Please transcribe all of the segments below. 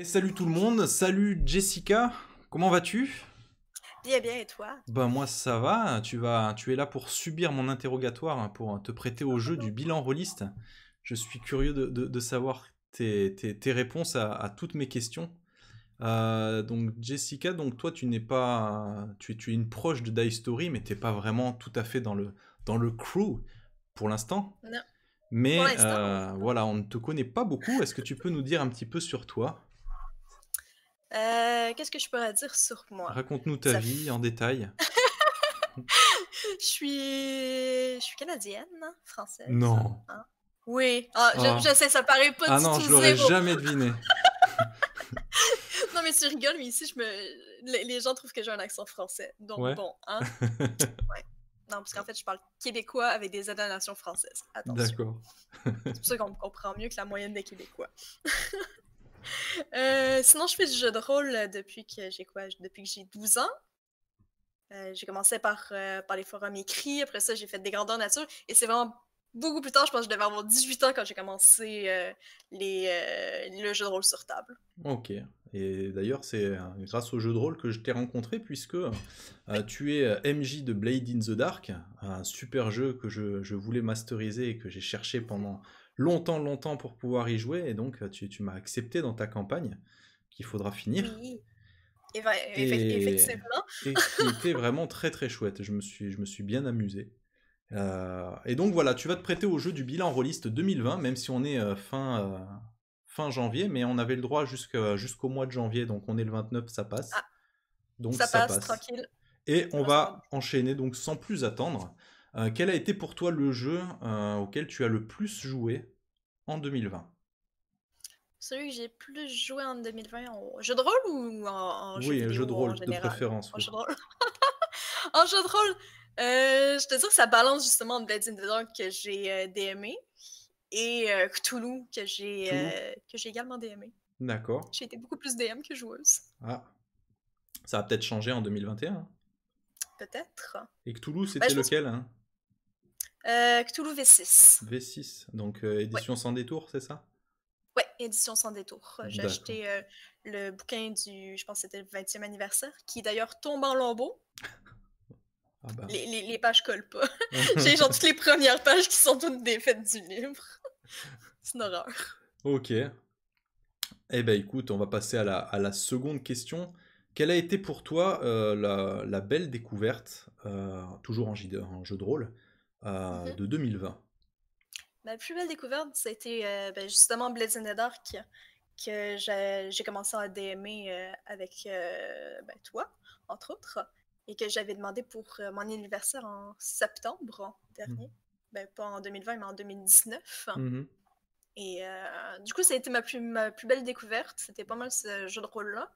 Et salut tout le monde, salut Jessica, comment vas-tu? Bien, bien, et toi? Ben moi ça va, tu es là pour subir mon interrogatoire, hein, pour te prêter au jeu du bilan rôliste. Je suis curieux de savoir tes réponses à toutes mes questions. Donc Jessica, donc toi tu n'es pas, tu es une proche de Die Story, mais t'es pas vraiment tout à fait dans le crew pour l'instant. Non. Pour Mais l'instant, voilà, on ne te connaît pas beaucoup. Est-ce que tu peux nous dire un petit peu sur toi? qu'est-ce que je pourrais dire sur moi? Raconte-nous ta Ça vie en f- détail. je suis canadienne, hein, française, Non. hein? Oui. Ah, je Ah. sais, ça paraît pas Ah du non, tout je l'aurais zéro. jamais deviné. Non, mais tu rigoles, mais ici, les gens trouvent que j'ai un accent français. Donc Ouais. bon, hein? Ouais. Non, parce qu'en fait, je parle québécois avec des intonations françaises. Attention. D'accord. C'est pour ça qu'on me comprend mieux que la moyenne des Québécois. Sinon, je fais du jeu de rôle depuis que j'ai quoi? Depuis que j'ai 12 ans. J'ai commencé par les forums écrits, après ça, j'ai fait des grandeurs nature, et c'est vraiment beaucoup plus tard, je pense que je devais avoir 18 ans quand j'ai commencé le jeu de rôle sur table. Ok. Et d'ailleurs, c'est grâce au jeu de rôle que je t'ai rencontré, puisque Oui. tu es MJ de Blade in the Dark, un super jeu que je voulais masteriser et que j'ai cherché pendant longtemps, longtemps pour pouvoir y jouer. Et donc, tu m'as accepté dans ta campagne, qu'il faudra finir. Oui, Et, effectivement. et qui était vraiment très très chouette. Je me suis bien amusé. Et donc voilà, tu vas te prêter au jeu du bilan rôliste 2020, même si on est fin janvier, mais on avait le droit jusqu'au mois de janvier, donc on est le 29, ça passe. Ah, Donc ça ça passe, passe. tranquille. Et Ça on va, ça va bien. va enchaîner donc sans plus attendre. Quel a été pour toi le jeu auquel tu as le plus joué en 2020? Celui que j'ai plus joué en 2020 en jeu de rôle ou en jeu Oui, jeu de vidéo en rôle de général? préférence, En oui. jeu de rôle. En jeu de rôle, je te dis que ça balance justement entre Blades in the Dark que j'ai DMé et Cthulhu Toulouse, que j'ai également DMé. d'accord. J'ai été beaucoup plus DM que joueuse. Ah, ça a peut-être changé en 2021, hein. Peut-être. Et Cthulhu, Ben, c'était je pense lequel, hein? Cthulhu V6. V6, donc Ouais. édition sans détour, c'est ça? Ouais, édition sans détour. J'ai D'accord. acheté le bouquin je pense que c'était le 20e anniversaire, qui d'ailleurs tombe en lambeaux. Ah bah. Les pages collent pas. J'ai genre toutes les premières pages qui sont toutes défaites du livre. C'est une horreur. Ok. Eh ben écoute, on va passer à la seconde question. Quelle a été pour toi la belle découverte, toujours en jeu de rôle, Mhm. de 2020? Ma plus belle découverte, c'était ben, justement Blades in the Dark, que j'ai commencé à DMer avec ben, toi, entre autres, et que j'avais demandé pour mon anniversaire en septembre dernier. Ben, pas en 2020, mais en 2019. Mhm. Et du coup, ça a été ma plus belle découverte. C'était pas mal ce jeu de rôle-là.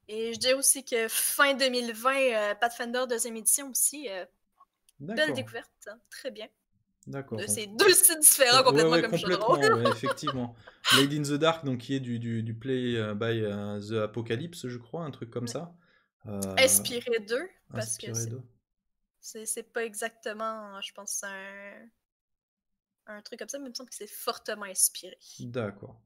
Et je dirais aussi que fin 2020, Pathfinder deuxième édition aussi, belle D'accord, découverte, hein, très bien. d'accord. Donc, C'est deux styles différents ouais, complètement ouais, comme jeu de rôle. complètement, ouais, effectivement. Blade in the Dark, donc qui est du Play by the Apocalypse, je crois, un truc comme ça. Euh, Inspiré d'eux, parce que inspiré de. c'est pas exactement, je pense, un truc comme ça, mais il me semble que c'est fortement inspiré. D'accord.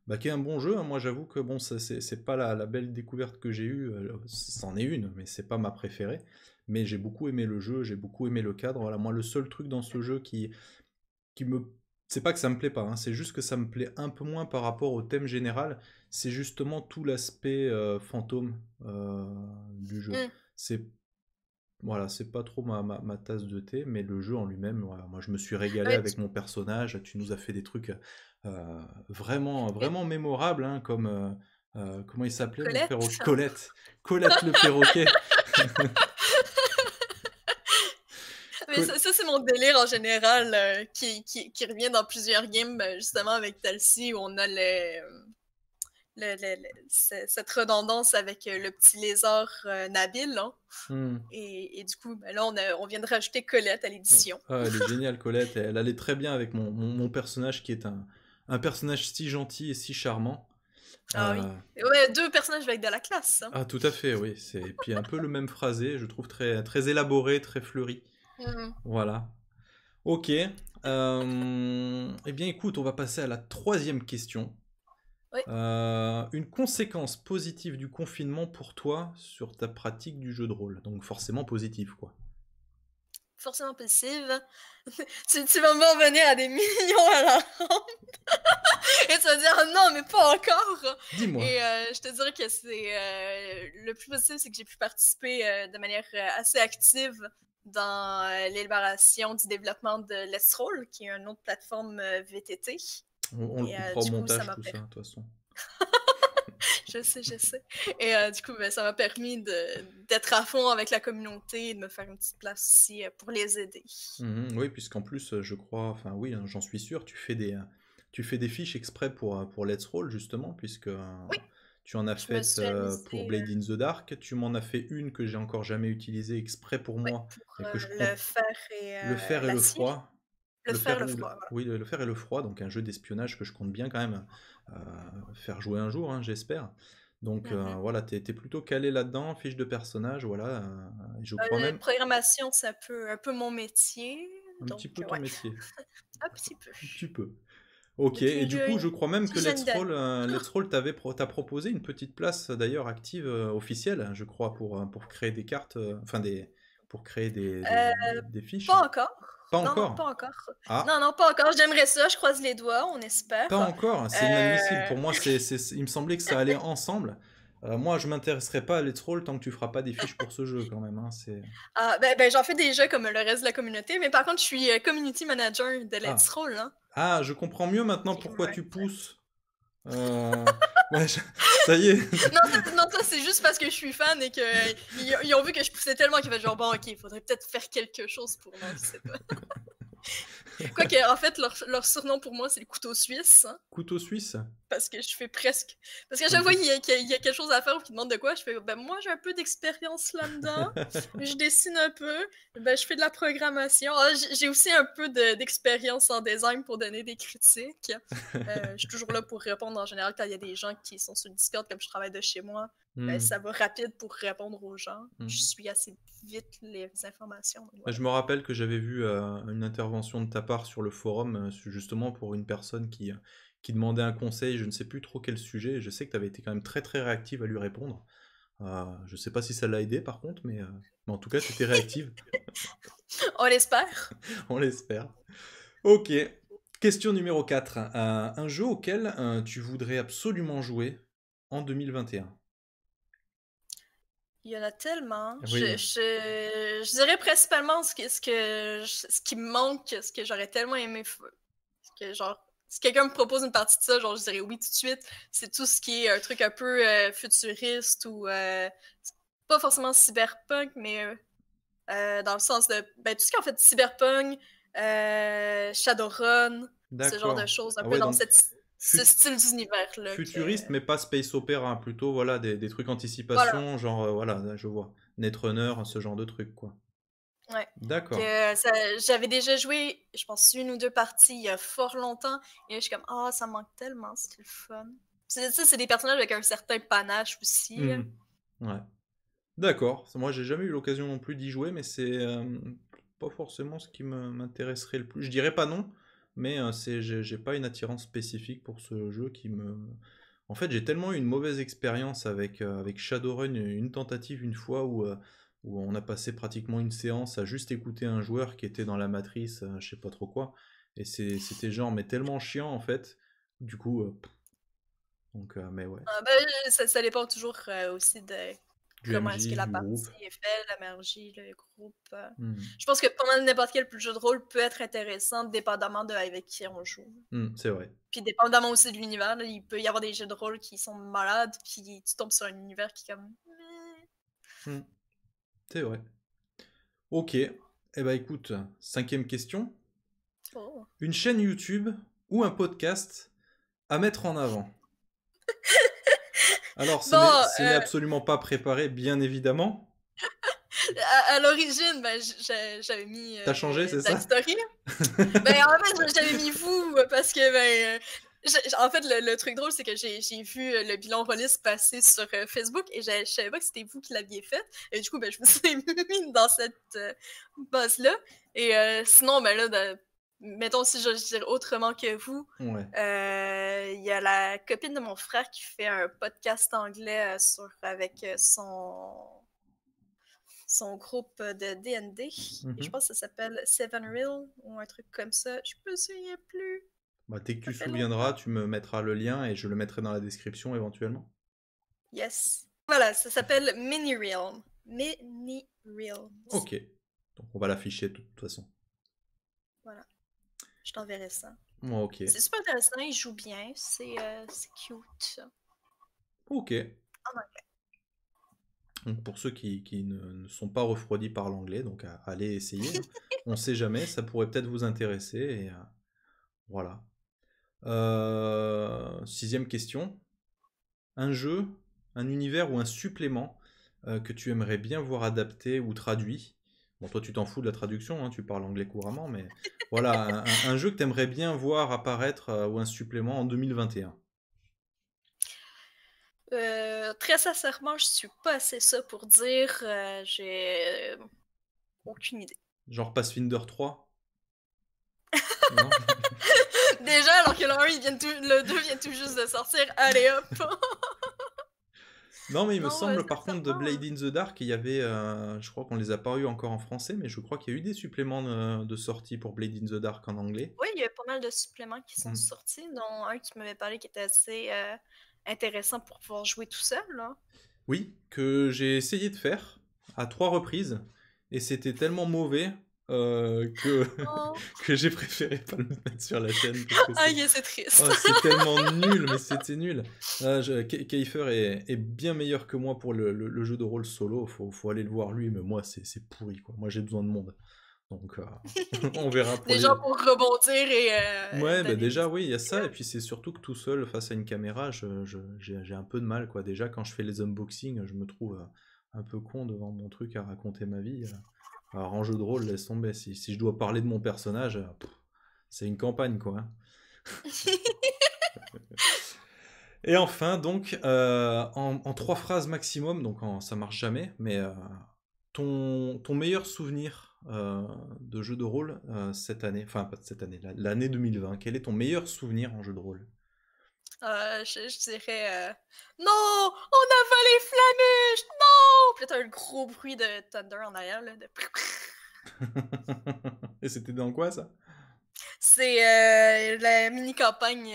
Bah, qui est un bon jeu, hein. Moi, j'avoue que bon, ça, c'est pas la belle découverte que j'ai eue. C'en est une, mais c'est pas ma préférée. Mais j'ai beaucoup aimé le jeu, j'ai beaucoup aimé le cadre. Voilà, moi, le seul truc dans ce jeu qui me. C'est pas que ça me plaît pas, hein, c'est juste que ça me plaît un peu moins par rapport au thème général. C'est justement tout l'aspect fantôme du jeu. Mm. C'est voilà, c'est pas trop ma tasse de thé, mais le jeu en lui-même, voilà, moi je me suis régalé Ouais, avec mon personnage. Tu nous as fait des trucs vraiment, mais vraiment mémorables, hein, comme comment il s'appelait mon Colette. perroquet? Colette le perroquet. Mais Col- ça c'est mon délire en général qui revient dans plusieurs games, justement avec Talcy, où on a cette redondance avec le petit lézard Nabil. Hein. Hmm. Et du coup, ben là, on vient de rajouter Colette à l'édition. Ah, elle est géniale, Colette. Elle allait très bien avec mon personnage qui est un personnage si gentil et si charmant. Ah oui. Euh, Ouais, deux personnages avec de la classe. Hein. ah, tout à fait, oui. C'est puis un peu le même phrasé, je trouve très, très élaboré, très fleuri. Mhm. Voilà. Ok. Eh bien, écoute, on va passer à la troisième question. Oui, Une conséquence positive du confinement pour toi sur ta pratique du jeu de rôle. Donc forcément positive, quoi. forcément possible. Tu vas m'en venir à des millions à la ronde. Et tu vas dire non, mais pas encore. Dis-moi. Et je te dirais que c'est le plus possible, c'est que j'ai pu participer de manière assez active dans l'élaboration du développement de Let's Roll, qui est une autre plateforme VTT. On le Et coupera au du coup, ça montage, m'a tout ça, permis. de toute façon. Je sais, je sais. Et du coup, ben, ça m'a permis d'être à fond avec la communauté et de me faire une petite place aussi pour les aider. Oui, puisqu'en plus, je crois, enfin oui, hein, j'en suis sûr, tu fais des fiches exprès pour Let's Roll, justement, puisque Oui, tu en as je me fait suis pour amusée Blade in the Dark, tu m'en as fait une que j'ai encore jamais utilisée exprès pour ouais, moi, pour et que je le compte fer et le fer et le l'acier. froid. Le fer, le froid, voilà. Oui, le fer et le froid, donc un jeu d'espionnage que je compte bien quand même faire jouer un jour, hein, j'espère. Donc Mhm. voilà, t'es plutôt calé là-dedans, fiche de personnage, voilà. Je crois même Programmation, c'est un peu mon métier. un Donc, petit peu ton ouais, métier, un petit peu. un petit peu. Ok, et Depuis du coup, je crois même une que dizaine d'années. Let's Roll t'a proposé une petite place d'ailleurs active officielle, je crois, pour créer des cartes, enfin pour créer Euh, des fiches. Pas encore. Pas Non, non, encore. pas encore. Ah, Non, non, pas encore. J'aimerais ça. Je croise les doigts. On pas espère. encore, c'est inadmissible. Euh, Pour moi, il me semblait que ça allait ensemble. Moi, je m'intéresserai pas à Let's Roll tant que tu feras pas des fiches pour ce jeu quand même, hein, ben, j'en fais déjà comme le reste de la communauté. Mais par contre, je suis community manager de Ah. Let's Roll. Hein. Ah, je comprends mieux maintenant pourquoi Ouais. tu pousses. Euh, Ouais, ça y est. Non, non, ça, c'est juste parce que je suis fan et qu'ils ont vu que je poussais tellement qu'ils fait genre, bon, ok, il faudrait peut-être faire quelque chose pour. Non, je sais pas. Quoique, en fait, leur surnom pour moi, c'est le couteau suisse. Hein, Couteau suisse. parce que je fais presque. Parce qu'à Un chaque fois petit. qu'il y a quelque chose à faire ou qu'ils demandent de quoi, je fais, ben moi, j'ai un peu d'expérience là-dedans. Je dessine un peu. Ben, je fais de la programmation. Ah, j'ai aussi un peu d'expérience en design pour donner des critiques. Je suis toujours là pour répondre en général quand il y a des gens qui sont sur le Discord, comme je travaille de chez moi. Ben, Hmm, ça va rapide pour répondre aux gens. Je hmm. suis assez vite les informations. Donc Je voilà. me rappelle que j'avais vu une intervention de ta part sur le forum, justement pour une personne qui demandait un conseil, je ne sais plus trop quel sujet, et je sais que tu avais été quand même très très réactive à lui répondre. Je sais pas si ça l'a aidé par contre, mais en tout cas, tu étais réactive, On l'espère. on l'espère. Ok, question numéro 4. Un jeu auquel tu voudrais absolument jouer en 2021. Il y en a tellement. Oui, Je dirais principalement ce qui me manque, ce que j'aurais tellement aimé. Que, genre, si quelqu'un me propose une partie de ça, genre, je dirais oui tout de suite. C'est tout ce qui est un truc un peu futuriste ou pas forcément cyberpunk, mais dans le sens de ben, tout ce qui est en fait cyberpunk, Shadowrun, ce genre de d'accord. choses, un Ah peu ouais, dans donc ce style d'univers-là. futuriste, mais pas space opera, plutôt voilà des trucs Voilà. anticipation, genre voilà, là, je vois. Netrunner, ce genre de trucs, quoi. Ouais. D'accord. J'avais déjà joué, je pense, une ou deux parties il y a fort longtemps. Et là, je suis comme, ah, ça me manque tellement, c'était le fun. C'est des personnages avec un certain panache aussi. Hmm. Ouais. D'accord. Moi, j'ai jamais eu l'occasion non plus d'y jouer, mais c'est pas forcément ce qui m'intéresserait le plus. Je dirais pas non, mais j'ai pas une attirance spécifique pour ce jeu qui me. En fait, j'ai tellement eu une mauvaise expérience avec Shadowrun, une tentative une fois où on a passé pratiquement une séance à juste écouter un joueur qui était dans la matrice, je sais pas trop quoi, et c'était genre mais tellement chiant en fait. Du coup, donc mais ouais, Ben, ça dépend toujours aussi de du comment est-ce que MJ, la du groupe. partie est faite, la magie, le groupe. Hmm. Je pense que pas mal n'importe quel jeu de rôle peut être intéressant, dépendamment de avec qui on joue. C'est vrai. Puis dépendamment aussi de l'univers, il peut y avoir des jeux de rôle qui sont malades, puis tu tombes sur un univers qui est comme. Hmm. C'est vrai. Ok. Eh ben écoute, cinquième question. Oh. Une chaîne YouTube ou un podcast à mettre en avant. Alors, Bon, ce n'est absolument pas préparé, bien évidemment. à l'origine, ben, j'avais mis T'as changé, c'est Dad ça? Story. Ben, en fait, j'avais mis vous parce que, ben, en fait, le truc drôle, c'est que j'ai vu le bilan Rollis passer sur Facebook et je savais pas que c'était vous qui l'aviez fait. Et du coup, ben, je me suis mis dans cette base-là. Et sinon, ben là, mettons si je dirais autrement que vous, Ouais. il y a la copine de mon frère qui fait un podcast anglais avec son groupe de D&D. Et je Mhm. pense que ça s'appelle Seven Real ou un truc comme ça. Je me souviens plus. Bah, dès que tu Ça te fait souviendras, longtemps. tu me mettras le lien et je le mettrai dans la description éventuellement. Yes. Voilà, ça s'appelle Mini Realm. Mini Realms. Ok. Donc on va l'afficher de toute façon. Voilà, je t'enverrai ça. Moi, ok. C'est super intéressant, il joue bien, c'est cute. Ok. En anglais. Donc pour ceux qui ne sont pas refroidis par l'anglais, donc allez essayer, hein. On ne sait jamais, ça pourrait peut-être vous intéresser. Et voilà. Sixième question. Un jeu, un univers ou un supplément que tu aimerais bien voir adapté ou traduit. Bon, toi, tu t'en fous de la traduction, hein, tu parles anglais couramment, mais voilà, un jeu que tu aimerais bien voir apparaître ou un supplément en 2021. Très sincèrement, je suis pas assez ça pour dire. J'ai aucune idée. Genre Pathfinder 3? Non? Déjà, alors que le 1, le 2 vient tout juste de sortir, allez hop! Non, mais il me Non, semble par contre de sincèrement. Blade in the Dark, il y avait, je crois qu'on les a pas eu encore en français, mais je crois qu'il y a eu des suppléments de sortie pour Blade in the Dark en anglais. Oui, il y a pas mal de suppléments qui sont Mm. sortis, dont un qui m'avait parlé qui était assez intéressant pour pouvoir jouer tout seul, là. Oui, que j'ai essayé de faire à 3 reprises, et c'était tellement mauvais que, Oh, que j'ai préféré pas le mettre sur la chaîne, parce que c'est aïe, c'est triste. oh, c'est tellement nul, mais c'était nul. Kiefer est bien meilleur que moi pour le jeu de rôle solo, faut aller le voir lui, mais moi c'est pourri, quoi. Moi j'ai besoin de monde. Donc on verra pour Des gens les... pour rebondir et Ouais, bah donner des déjà oui, il y a idées, ça, là. et puis c'est surtout que tout seul face à une caméra, j'ai un peu de mal, quoi. Déjà quand je fais les unboxings, je me trouve un peu con devant mon truc à raconter ma vie. Alors en jeu de rôle, laisse tomber, si je dois parler de mon personnage, c'est une campagne, quoi, hein. Et enfin, donc, en 3 phrases maximum, donc ça marche jamais, mais ton meilleur souvenir de jeu de rôle cette année, enfin pas cette année, l'année 2020, quel est ton meilleur souvenir en jeu de rôle? Je dirais non, on a volé Flamish, non! Puis là, t'as un gros bruit de thunder en arrière, là, de... Et c'était dans quoi ça? C'est la mini-campagne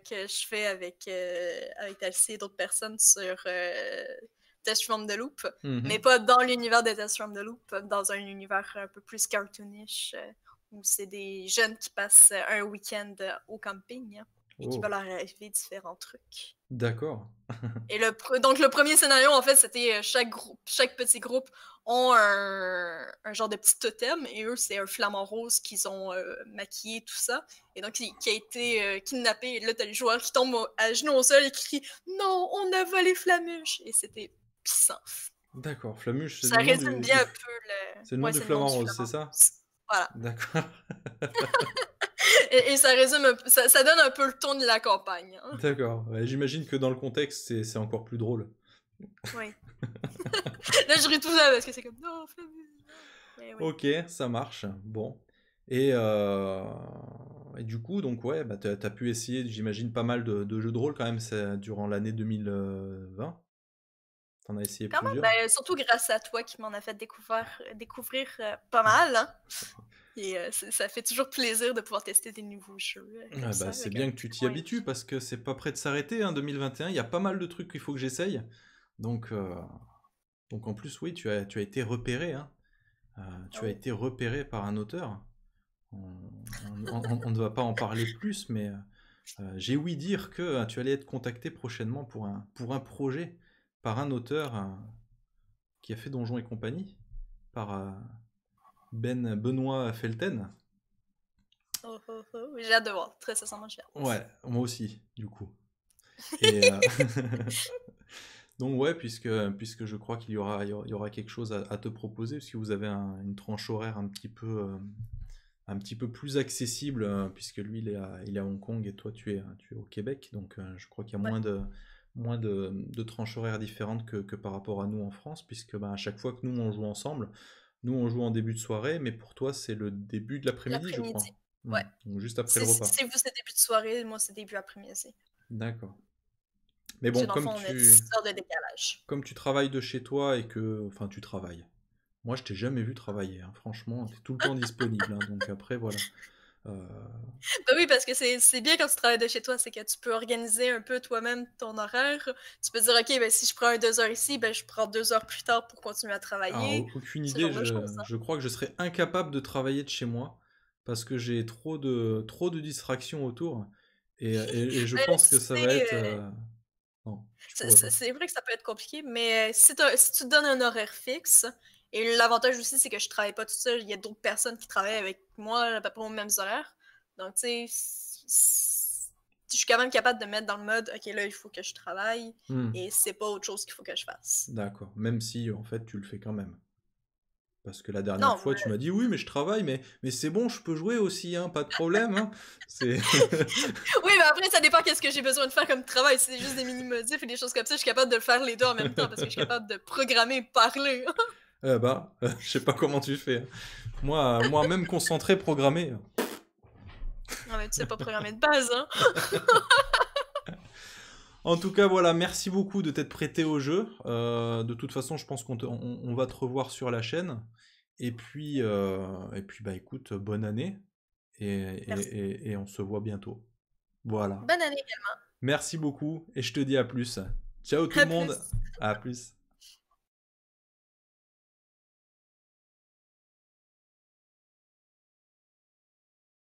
que je fais avec Talcy et d'autres personnes sur Test from the Loop, mais Mhm. pas dans l'univers de Test from the Loop, dans un univers un peu plus cartoonish, où c'est des jeunes qui passent un week-end au camping, hein, et qui Oh, veulent arriver différents trucs. d'accord. Et donc le premier scénario, en fait, c'était chaque petit groupe ont un genre de petit totem, et eux, c'est un flamant rose qu'ils ont maquillé, tout ça. Et donc, qui a été kidnappé. Et là, t'as le joueur qui tombe à genoux au sol et qui crie non, on a volé Flamuche. Et c'était pissant. D'accord, Flamuche, Ça résume bien un peu le. c'est le nom Ouais, du c'est le nom flamant du rose, c'est flamant ça? rose. Voilà. D'accord. Et ça résume un peu, ça donne un peu le ton de la campagne, hein. D'accord. Ouais, j'imagine que dans le contexte, c'est encore plus drôle. Oui. Là, je ris tout ça parce que c'est comme non, Flamuche. Mais oui. Ok, ça marche. Bon. Et du coup, donc ouais, bah, t'as pu essayer, j'imagine, pas mal de jeux de rôle quand même durant l'année 2020. T'en as essayé Quand même, plusieurs. ben, surtout grâce à toi qui m'en a fait découvrir pas mal, hein. Et ça fait toujours plaisir de pouvoir tester des nouveaux jeux comme Ouais, bah, ça, c'est avec un bien que petit tu t'y point de habitues vue. parce que c'est pas prêt de s'arrêter, hein, 2021. Il y a pas mal de trucs qu'il faut que j'essaye. Donc, euh, donc en plus, oui, tu as été repéré, hein. Tu as Oh. été repéré par un auteur. On ne va pas en parler plus, mais j'ai ouï dire que tu allais être contacté prochainement pour un projet par un auteur qui a fait Donjons et compagnie, par Benoît Felten. Oh, oh, oh. J'ai hâte de voir, très sincèrement, j'ai hâte. Ouais, moi aussi, du coup. Et donc ouais, puisque je crois qu'il y aura quelque chose à te proposer, parce que vous avez une tranche horaire un petit peu plus accessible, puisque lui il est à Hong Kong et toi tu es au Québec, donc je crois qu'il y a Ouais, moins de tranches horaires différentes que par rapport à nous en France, puisque bah, à chaque fois que nous on joue ensemble, nous on joue en début de soirée, mais pour toi c'est le début de l'après-midi, je l'après-midi. crois. Ouais. Donc juste après le repas. C'est vous, c'est début de soirée, moi, c'est début après-midi. D'accord. Mais Parce bon, que dans le fond, on a 10 heures de décalage. comme tu travailles de chez toi et que... Enfin, tu travailles. Moi, je t'ai jamais vu travailler, hein. Franchement, tu es tout le temps disponible, hein. Donc après, voilà. Euh, Ben oui, parce que c'est bien quand tu travailles de chez toi, c'est que tu peux organiser un peu toi-même ton horaire. Tu peux dire, OK, ben si je prends 2 heures ici, ben je prends 2 heures plus tard pour continuer à Alors, travailler. aucune Ce idée, genre de choses, hein. je crois que je serais incapable de travailler de chez moi parce que j'ai trop de distractions autour et je Ben, pense que ça va être... Non, je pourrais pas. c'est vrai que ça peut être compliqué, mais si tu te donnes un horaire fixe, et l'avantage aussi, c'est que je travaille pas toute seule, il y a d'autres personnes qui travaillent avec moi à peu près aux mêmes horaires. Donc, tu sais, je suis quand même capable de mettre dans le mode, OK, là, il faut que je travaille, Hmm, et c'est pas autre chose qu'il faut que je fasse. d'accord, même si en fait tu le fais quand même. Parce que la dernière Non, fois, tu m'as dit oui, mais je travaille, mais c'est bon, je peux jouer aussi, hein, pas de problème, hein. C'est... oui, mais après, ça dépend qu'est-ce que j'ai besoin de faire comme travail. Si c'est juste des mini-modifs et des choses comme ça, je suis capable de le faire les deux en même temps parce que je suis capable de programmer et parler. Eh ben, je sais pas comment tu fais, hein. Moi, même concentré, programmé. Non, mais tu sais pas programmer de base, hein. En tout cas, voilà, merci beaucoup de t'être prêté au jeu. De toute façon, je pense on va te revoir sur la chaîne. Et puis bah écoute, bonne année Merci. et on se voit bientôt. Voilà. Bonne année également. Merci beaucoup et je te dis à plus. Ciao tout À le plus. monde. À plus.